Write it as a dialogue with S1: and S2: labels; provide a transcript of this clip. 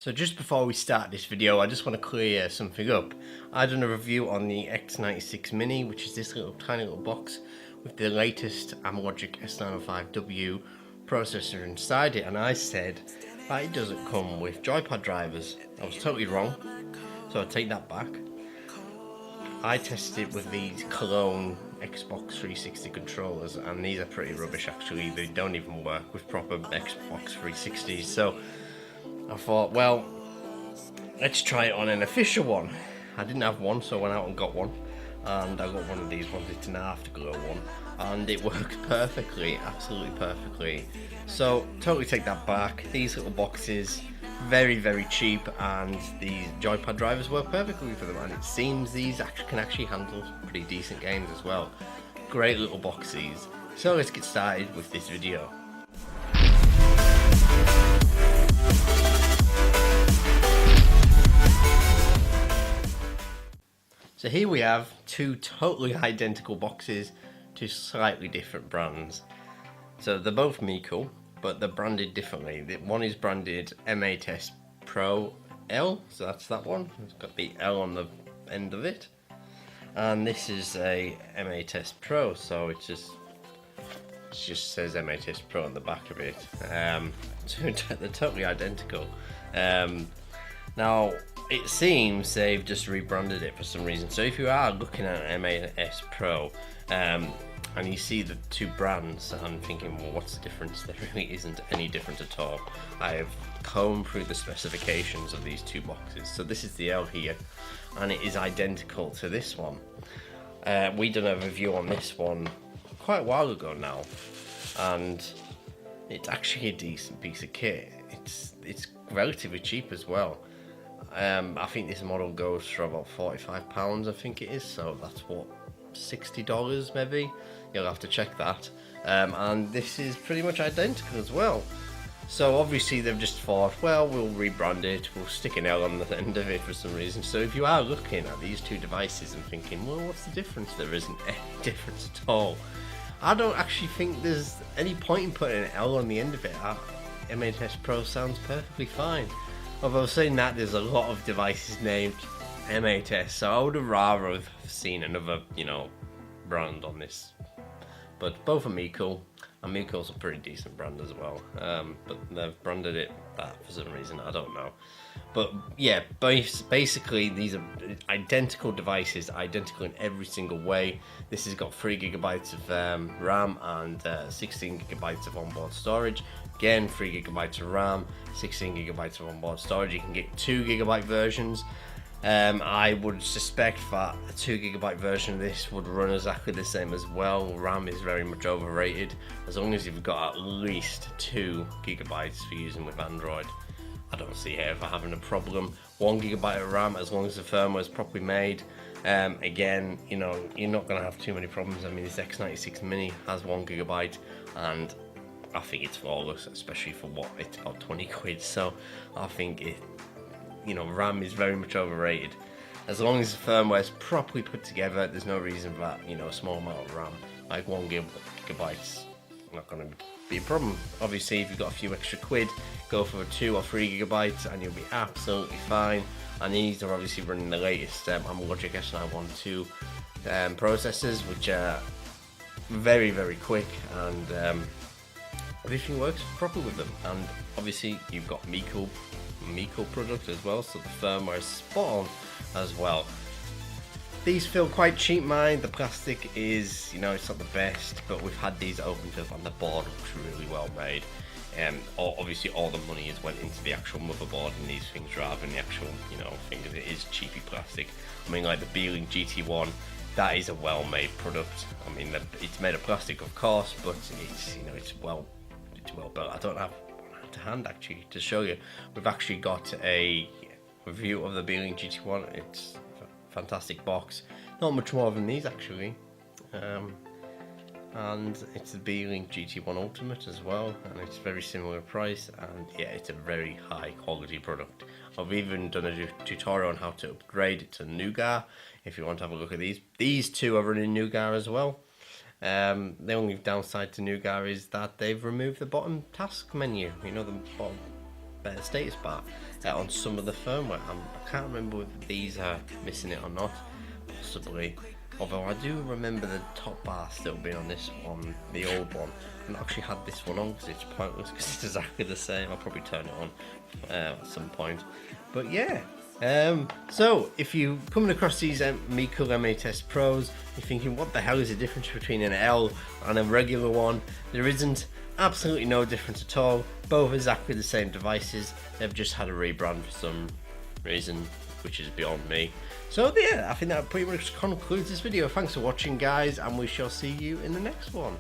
S1: So just before we start this video, I just want to clear something up. I done a review on the X96 Mini, which is this little tiny little box with the latest Amlogics S912W processor inside it, and I said that it doesn't come with joypad drivers. I was totally wrong, so I take that back. I tested it with these Cologne Xbox 360 controllers, and these are pretty rubbish actually. They don't even work with proper Xbox 360s, so I thought, well, let's try it on an official one. I didn't have one, so I went out and got one, and I got one of these ones. It's an afterglow one, and it works perfectly, absolutely perfectly. So totally take that back. These little boxes, very cheap, and these joypad drivers work perfectly for them, and it seems these can actually handle pretty decent games as well. Great little boxes. So let's get started with this video. So here we have two totally identical boxes to slightly different brands. So they're both Mecool, but they're branded differently. One is branded M8S Pro L, so that's that one. It's got the L on the end of it. And this is a M8S Pro, so it just says M8S Pro on the back of it. So they're totally identical. Now, it seems they've just rebranded it for some reason. So if you are looking at an M8S Pro and you see the two brands and thinking, well, what's the difference? There really isn't any difference at all. I have combed through the specifications of these two boxes. So this is the L here, and it is identical to this one. We done a review on this one quite a while ago now, and it's actually a decent piece of kit. It's relatively cheap as well. I think this model goes for about £45, I think it is, so that's what, $60 maybe? You'll have to check that. And this is pretty much identical as well. So obviously they've just thought, well, we'll rebrand it, we'll stick an L on the end of it for some reason. So if you are looking at these two devices and thinking, well, what's the difference? There isn't any difference at all. I don't actually think there's any point in putting an L on the end of it. M8S Pro sounds perfectly fine. Although saying that, there's a lot of devices named M8S, so I would have rather have seen another, brand on this. But both are Mecool, and Mecool's a pretty decent brand as well. But they've branded it that for some reason, I don't know. But yeah, basically these are identical devices, identical in every single way. This has got 3GB of RAM and 16GB of onboard storage. Again, 3GB of RAM, 16GB of onboard storage. You can get 2GB versions. I would suspect that a 2GB version of this would run exactly the same as well. RAM is very much overrated. As long as you've got at least 2GB for using with Android, I don't see it ever having a problem. 1GB of RAM, as long as the firmware is properly made. Again, you're not going to have too many problems. I mean, this X96 Mini has 1GB, and I think it's flawless, especially for what it's about 20 quid. So I think it, RAM is very much overrated. As long as the firmware is properly put together, there's no reason that a small amount of RAM, like 1GB, not going to be a problem. Obviously, if you've got a few extra quid, go for 2 or 3GB and you'll be absolutely fine. And these are obviously running the latest Amlogics S912 processors, which are very quick, and everything works properly with them. And obviously you've got MXQproject as well, so the firmware is spot on as well. These feel quite cheap, mine. The plastic is, it's not the best, but we've had these opened up and the board looks really well made. Obviously all the money has went into the actual motherboard and these things rather than the actual, thing. It is cheapy plastic. I mean, like the Beeling GT1, that is a well-made product. I mean, it's made of plastic, of course, but it's well built. I don't have one to hand actually to show you. We've actually got a review of the Beeling GT1. It's a fantastic box, not much more than these actually, and it's the Beeling GT1 Ultimate as well, and it's very similar price, and yeah, it's a very high quality product. I've even done a tutorial on how to upgrade it to Nougat if you want to have a look at these. These two are running Nougat as well. The only downside to Nougat is that they've removed the bottom task menu, the bottom better status bar on some of the firmware. I can't remember whether these are missing it or not, possibly. Although I do remember the top bar still being on this one, the old one. I've not actually had this one on because it's pointless because it's exactly the same. I'll probably turn it on at some point. But yeah, so if you're coming across these Mecool M8S Pros, you're thinking, what the hell is the difference between an L and a regular one? There isn't. Absolutely no difference at all. Both exactly the same devices. They've just had a rebrand for some reason, which is beyond me. So yeah, I think that pretty much concludes this video. Thanks for watching, guys, and we shall see you in the next one.